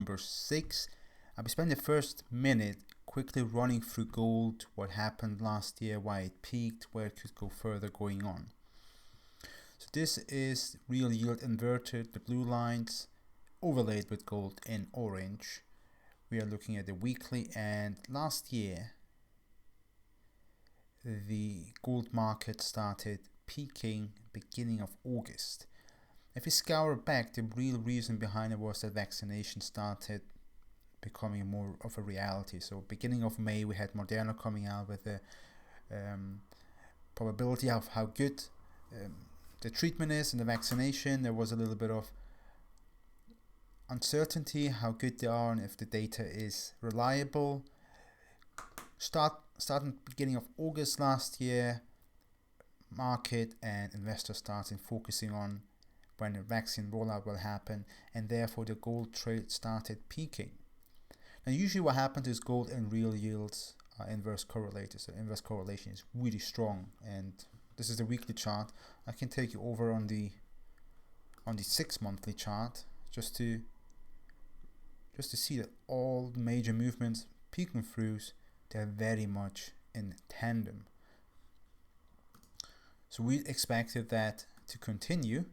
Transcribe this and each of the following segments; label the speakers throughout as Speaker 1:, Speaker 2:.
Speaker 1: number 6. I'll be spending the first minute quickly running through gold, what happened last year, why it peaked, where it could go further going on. So this is real yield inverted, the blue lines overlaid with gold in orange. We are looking at the weekly, and last year the gold market started peaking beginning of August. If we scour back, the real reason behind it was that vaccination started becoming more of a reality. So beginning of May, we had Moderna coming out with the probability of how good the treatment is and the vaccination. There was a little bit of uncertainty how good they are and if the data is reliable. Starting beginning of August last year, market and investors started focusing on when the vaccine rollout will happen, and therefore the gold trade started peaking. Now usually what happens is gold and real yields are inverse correlated, so inverse correlation is really strong, and this is the weekly chart. I can take you over on the 6 monthly chart just to see that all the major movements, peak and throughs, they're very much in tandem. So we expected that to continue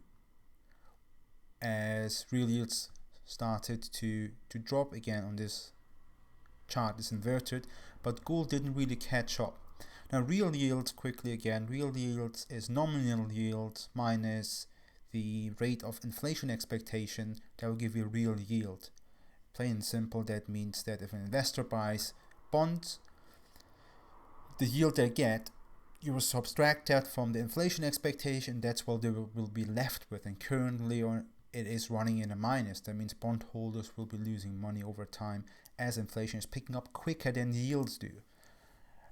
Speaker 1: as real yields started to drop again on this chart, is inverted, but gold didn't really catch up. Now real yields, quickly again, real yields is nominal yield minus the rate of inflation expectation. That will give you real yield. Plain and simple, that means that if an investor buys bonds, the yield they get, you will subtract that from the inflation expectation. That's what they will be left with, and currently it is running in a minus. That means bondholders will be losing money over time as inflation is picking up quicker than the yields do.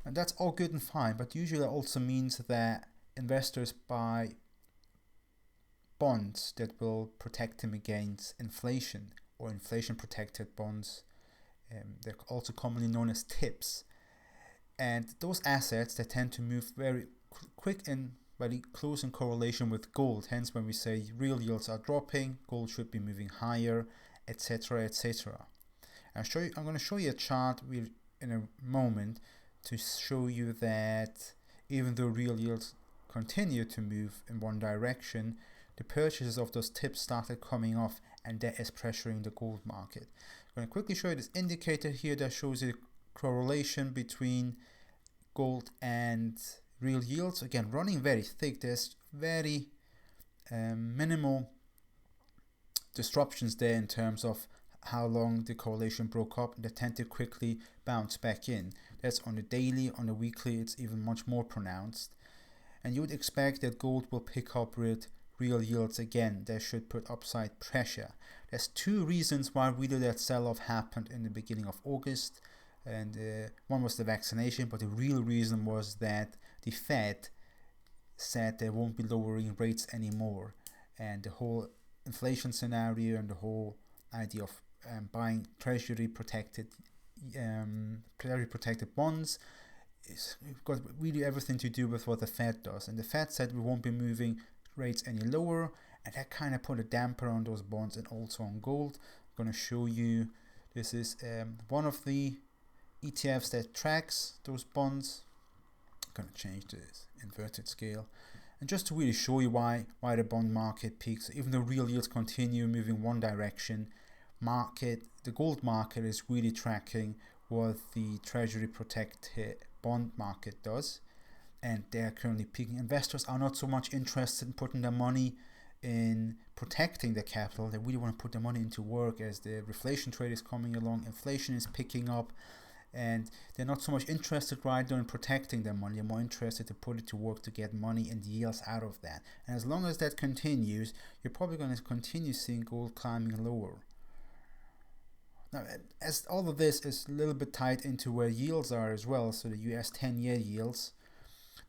Speaker 1: And that's all good and fine, but usually that also means that investors buy bonds that will protect them against inflation, or inflation protected bonds. They're also commonly known as TIPS. And those assets, they tend to move very quick and very close in correlation with gold. Hence when we say real yields are dropping, gold should be moving higher, etc, etc. I'm going to show you a chart in a moment to show you that even though real yields continue to move in one direction, the purchases of those tips started coming off, and that is pressuring the gold market. I'm going to quickly show you this indicator here that shows you correlation between gold and real yields. Again, running very thick. There's very minimal disruptions there in terms of how long the correlation broke up. They tend to quickly bounce back in. That's on the daily. On the weekly, it's even much more pronounced. And you would expect that gold will pick up with real yields again. That should put upside pressure. There's two reasons why really that sell-off happened in the beginning of August. And one was the vaccination, but the real reason was that the Fed said they won't be lowering rates anymore. And the whole inflation scenario and the whole idea of buying treasury protected bonds is got really everything to do with what the Fed does. And the Fed said we won't be moving rates any lower, and that kind of put a damper on those bonds and also on gold. I'm going to show you, this is one of the ETFs that tracks those bonds. I'm going to change this inverted scale, and just to really show you why the bond market peaks, even though real yields continue moving one direction, the gold market is really tracking what the treasury protected bond market does, and they are currently peaking. Investors are not so much interested in putting their money in protecting their capital. They really want to put their money into work as the reflation trade is coming along, inflation is picking up, and they're not so much interested right now in protecting their money. They're more interested to put it to work to get money and yields out of that. And as long as that continues, you're probably going to continue seeing gold climbing lower. Now, as all of this is a little bit tied into where yields are as well, so the US 10-year yields,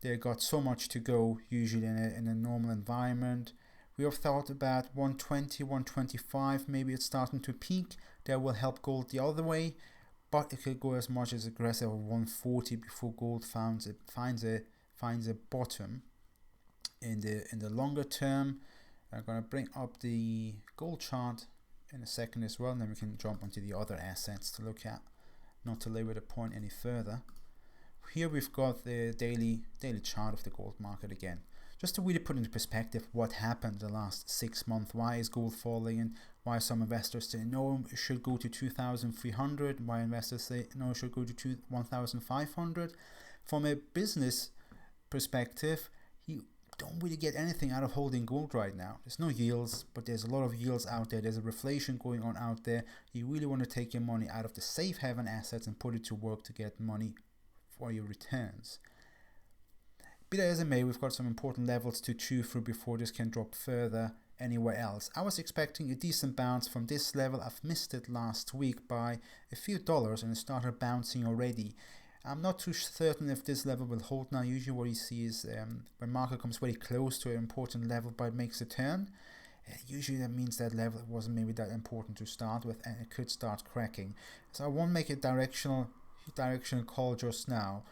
Speaker 1: they've got so much to go usually in a normal environment. We have thought about 120, 125, maybe it's starting to peak. That will help gold the other way, but it could go as much as aggressive of 140 before gold finds a bottom. In the longer term, I'm going to bring up the gold chart in a second as well, and then we can jump onto the other assets to look at, not to labor the point any further. Here we've got the daily chart of the gold market again. Just to really put into perspective what happened the last 6 months. Why is gold falling, and why some investors say no, it should go to 2,300, why investors say no, it should go to 1,500. From a business perspective, you don't really get anything out of holding gold right now. There's no yields, but there's a lot of yields out there. There's a reflation going on out there. You really want to take your money out of the safe haven assets and put it to work to get money for your returns. Be that as it may, we've got some important levels to chew through before this can drop further anywhere else. I was expecting a decent bounce from this level. I've missed it last week by a few dollars and it started bouncing already. I'm not too certain if this level will hold now. Usually what you see is when market comes very close to an important level but it makes a turn, usually that means that level wasn't maybe that important to start with and it could start cracking. So I won't make a directional call just now.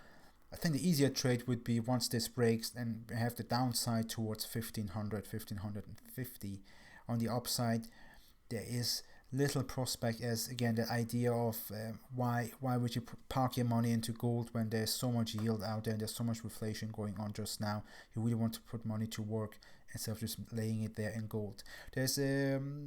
Speaker 1: I think the easier trade would be once this breaks and we have the downside towards 1500, 1550. On the upside, there is little prospect, as again the idea of why would you park your money into gold when there's so much yield out there and there's so much reflation going on just now. You really want to put money to work instead of just laying it there in gold. There's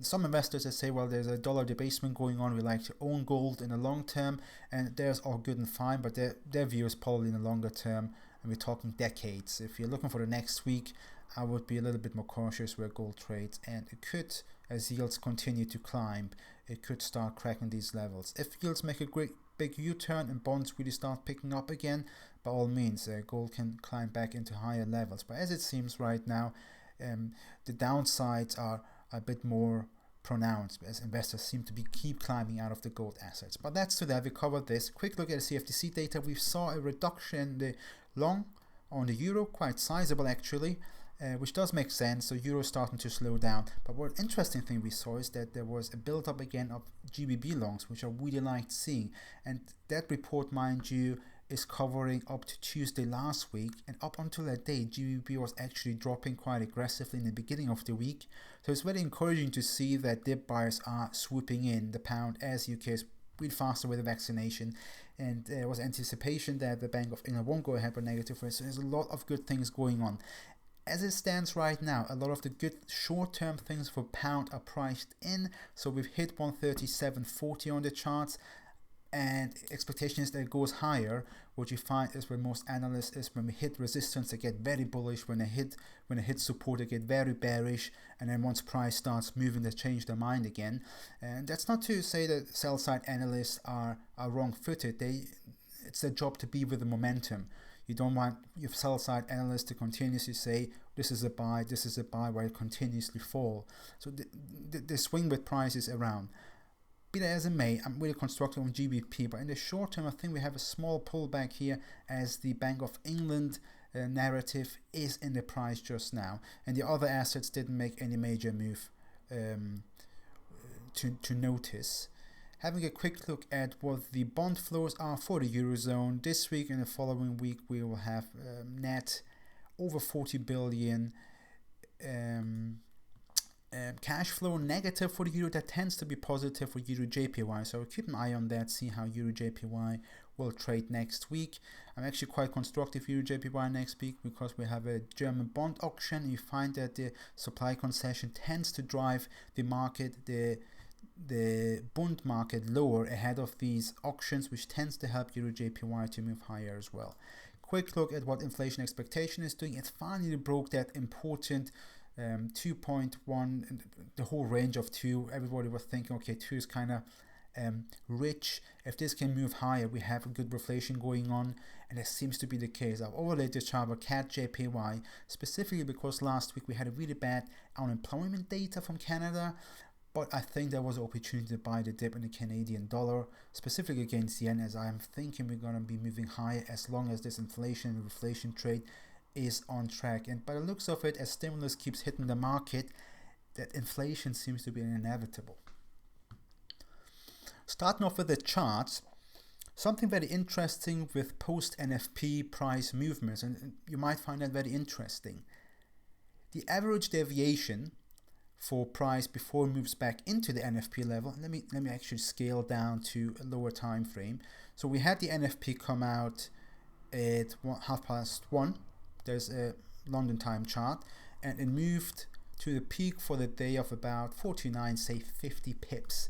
Speaker 1: some investors that say, well, there's a dollar debasement going on, we like to own gold in the long term, and there's all good and fine, but their view is probably in the longer term, and we're talking decades. If you're looking for the next week, I would be a little bit more cautious where gold trades, and it could, as yields continue to climb, it could start cracking these levels. If yields make a great big U-turn and bonds really start picking up again, by all means, gold can climb back into higher levels. But as it seems right now, the downsides are a bit more pronounced as investors seem to keep climbing out of the gold assets. But that's to that. We covered this. Quick look at the CFTC data. We saw a reduction in the long on the euro, quite sizable actually, which does make sense. So euro starting to slow down. But what interesting thing we saw is that there was a build up again of GBP longs, which I really liked seeing. And that report, mind you, is covering up to Tuesday last week, and up until that day GBP was actually dropping quite aggressively in the beginning of the week. So it's very encouraging to see that dip buyers are swooping in the pound as UK is really faster with the vaccination, and there was anticipation that the Bank of England won't go ahead with negative rates. So there's a lot of good things going on. As it stands right now, a lot of the good short-term things for pound are priced in. So we've hit 137.40 on the charts, and expectation is that it goes higher. What you find is where most analysts is when we hit resistance, they get very bullish. When they hit support, they get very bearish, and then once price starts moving, they change their mind again. And that's not to say that sell side analysts are wrong-footed. It's their job to be with the momentum. You don't want your sell side analysts to continuously say this is a buy, while it continuously fall. So the swing with price is around. Be that as it may, I'm really constructive on GBP, but in the short term I think we have a small pullback here as the Bank of England narrative is in the price just now, and the other assets didn't make any major move to notice. Having a quick look at what the bond flows are for the Eurozone this week and the following week, we will have net over 40 billion cash flow negative for the euro. That tends to be positive for EURUJPY, so keep an eye on that, see how EURUJPY will trade next week. I'm actually quite constructive EURUJPY next week because we have a German bond auction. You find that the supply concession tends to drive the market, the bond market lower ahead of these auctions, which tends to help EURUJPY to move higher as well. Quick look at what inflation expectation is doing. It finally broke that important 2.1, the whole range of 2. Everybody was thinking, okay, 2 is kind of rich. If this can move higher, we have a good reflation going on, and that seems to be the case. I've overlaid this chart with CADJPY specifically because last week we had a really bad unemployment data from Canada, but I think there was an opportunity to buy the dip in the Canadian dollar, specifically against the yen, as I am thinking we're going to be moving higher as long as this inflation and reflation trade is on track. And by the looks of it, as stimulus keeps hitting the market, that inflation seems to be inevitable. Starting off with the charts, something very interesting with post-NFP price movements, and you might find that very interesting. The average deviation for price before it moves back into the NFP level. Let me actually scale down to a lower time frame. So we had the NFP come out at 1:30. There's a London time chart, and it moved to the peak for the day of about 49, say 50 pips.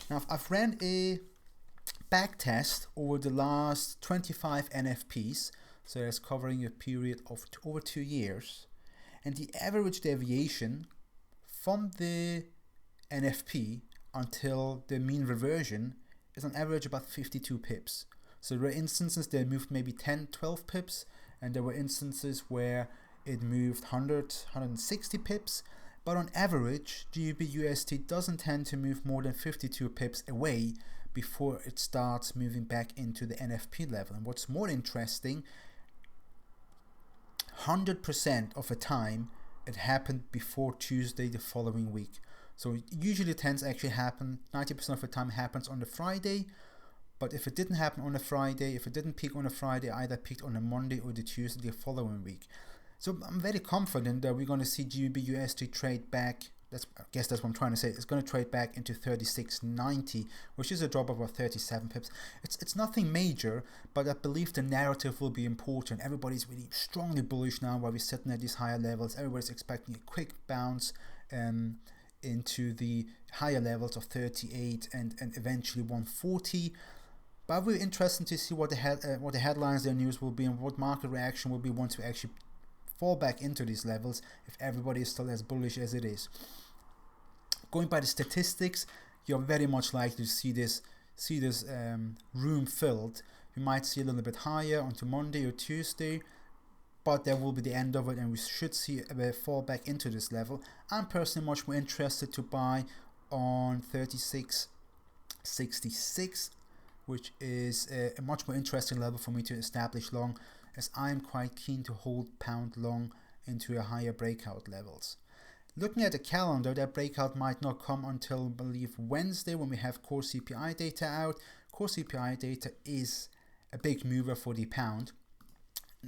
Speaker 1: Now I've ran a back test over the last 25 NFPs, so that's covering a period of over 2 years, and the average deviation from the NFP until the mean reversion is on average about 52 pips. So there were instances that moved maybe 10, 12 pips, and there were instances where it moved 100, 160 pips, but on average, GBPUSD doesn't tend to move more than 52 pips away before it starts moving back into the NFP level. And what's more interesting, 100% of the time it happened before Tuesday the following week. So usually it tends to actually happen, 90% of the time happens on the Friday, but if it didn't happen on a Friday, if it didn't peak on a Friday, either peaked on a Monday or the Tuesday the following week. So I'm very confident that we're going to see GBPUSD trade back. I guess that's what I'm trying to say. It's going to trade back into 36.90, which is a drop of about 37 pips. It's nothing major, but I believe the narrative will be important. Everybody's really strongly bullish now while we're sitting at these higher levels. Everybody's expecting a quick bounce into the higher levels of 38 and eventually 140. But we're interested to see what the headlines, their news will be, and what market reaction will be once we actually fall back into these levels, if everybody is still as bullish as it is. Going by the statistics, you're very much likely to see this room filled. You might see a little bit higher onto Monday or Tuesday, but that will be the end of it, and we should see a fall back into this level. I'm personally much more interested to buy on 36.66, which is a much more interesting level for me to establish long, as I'm quite keen to hold pound long into a higher breakout levels. Looking at the calendar, that breakout might not come until, I believe, Wednesday, when we have core CPI data out. Core CPI data is a big mover for the pound.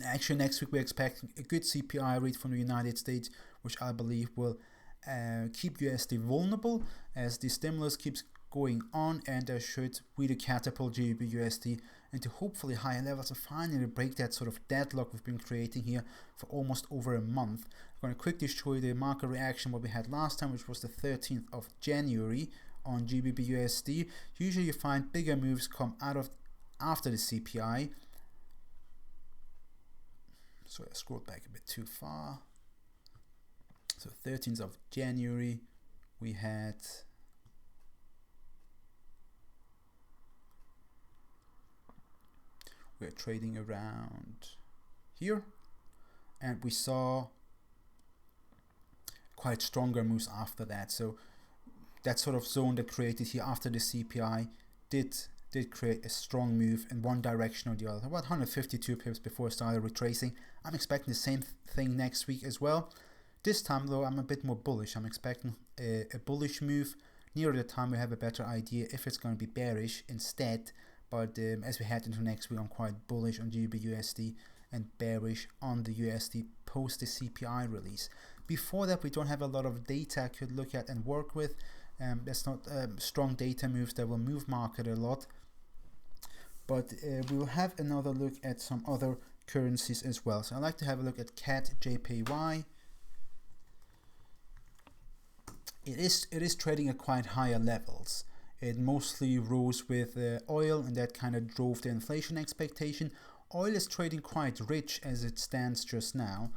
Speaker 1: Actually, next week we're expecting a good CPI read from the United States, which I believe will keep USD vulnerable as the stimulus keeps going on, and should really catapult GBPUSD into hopefully higher levels to finally break that sort of deadlock we've been creating here for almost over a month. I'm going to quickly show you the market reaction what we had last time, which was the 13th of January on GBPUSD. Usually you find bigger moves come out of after the CPI. So I scrolled back a bit too far. So 13th of January we had we're trading around here, and we saw quite stronger moves after that. So that sort of zone that created here after the CPI did create a strong move in one direction or the other, about 152 pips before it started retracing. I'm expecting the same thing next week as well. This time though, I'm a bit more bullish. I'm expecting a bullish move. Near the time we have a better idea if it's going to be bearish instead. But as we head into next week, I'm quite bullish on GBPUSD and bearish on the USD post the CPI release. Before that, we don't have a lot of data I could look at and work with. That's not strong data moves that will move market a lot. But we will have another look at some other currencies as well. So I'd like to have a look at CADJPY. It is trading at quite higher levels. It mostly rose with oil, and that kind of drove the inflation expectation. Oil is trading quite rich as it stands just now,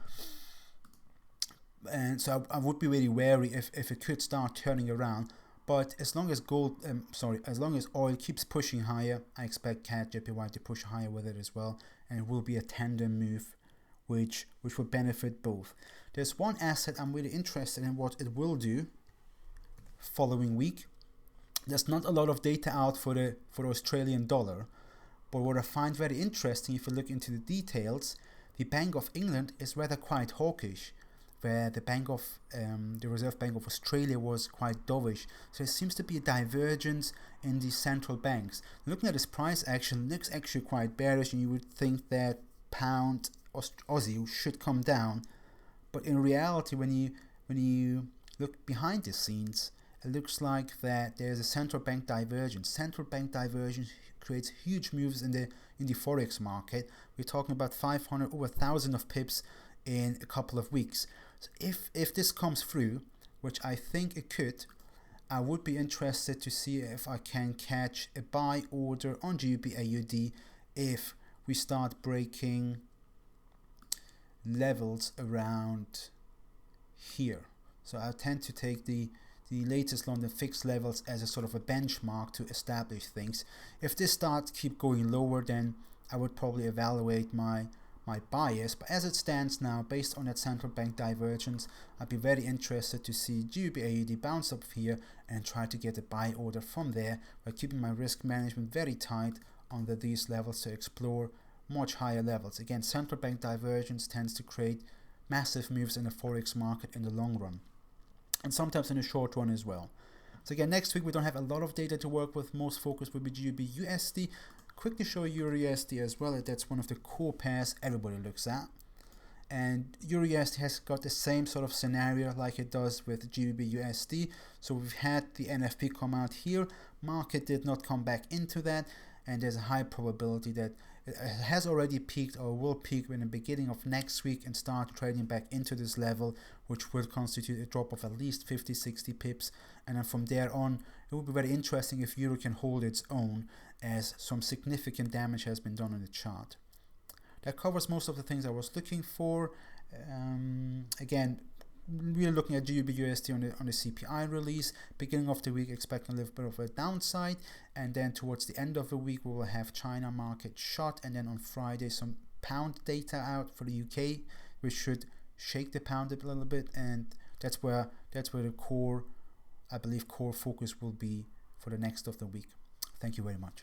Speaker 1: and so I would be really wary if it could start turning around. But as long as as long as oil keeps pushing higher, I expect CADJPY to push higher with it as well, and it will be a tandem move, which will benefit both. There's one asset I'm really interested in what it will do following week. There's not a lot of data out for the Australian dollar, but what I find very interesting, if you look into the details, the Bank of England is rather quite hawkish, where the Reserve Bank of Australia was quite dovish. So there seems to be a divergence in the central banks. Looking at this price action, looks actually quite bearish, and you would think that pound Aussie should come down, but in reality, when you look behind the scenes, it looks like that there's a central bank divergence. Central bank divergence creates huge moves in the Forex market. We're talking about 500 over 1,000 of pips in a couple of weeks. So if this comes through, which I think it could, I would be interested to see if I can catch a buy order on GBPUSD if we start breaking levels around here. So I tend to take the latest London fixed levels as a sort of a benchmark to establish things. If this starts keep going lower, then I would probably evaluate my bias. But as it stands now, based on that central bank divergence, I'd be very interested to see GBPUSD bounce up here and try to get a buy order from there, by keeping my risk management very tight under these levels to explore much higher levels. Again, central bank divergence tends to create massive moves in the Forex market in the long run, and sometimes in the short run as well. So again, next week we don't have a lot of data to work with. Most focus will be GBPUSD. Quickly show EURUSD as well. That's one of the core pairs everybody looks at. And EURUSD has got the same sort of scenario like it does with GBPUSD. So we've had the NFP come out here. Market did not come back into that, and there's a high probability that it has already peaked or will peak in the beginning of next week and start trading back into this level, which will constitute a drop of at least 50-60 pips. And then from there on, it will be very interesting if Euro can hold its own, as some significant damage has been done on the chart. That covers most of the things I was looking for. Again, we're looking at GBPUSD on the CPI release. Beginning of the week, expecting a little bit of a downside, and then towards the end of the week we will have China market shot, and then on Friday some pound data out for the UK, which should shake the pound a little bit, and that's where the core, I believe, core focus will be for the next of the week. Thank you very much.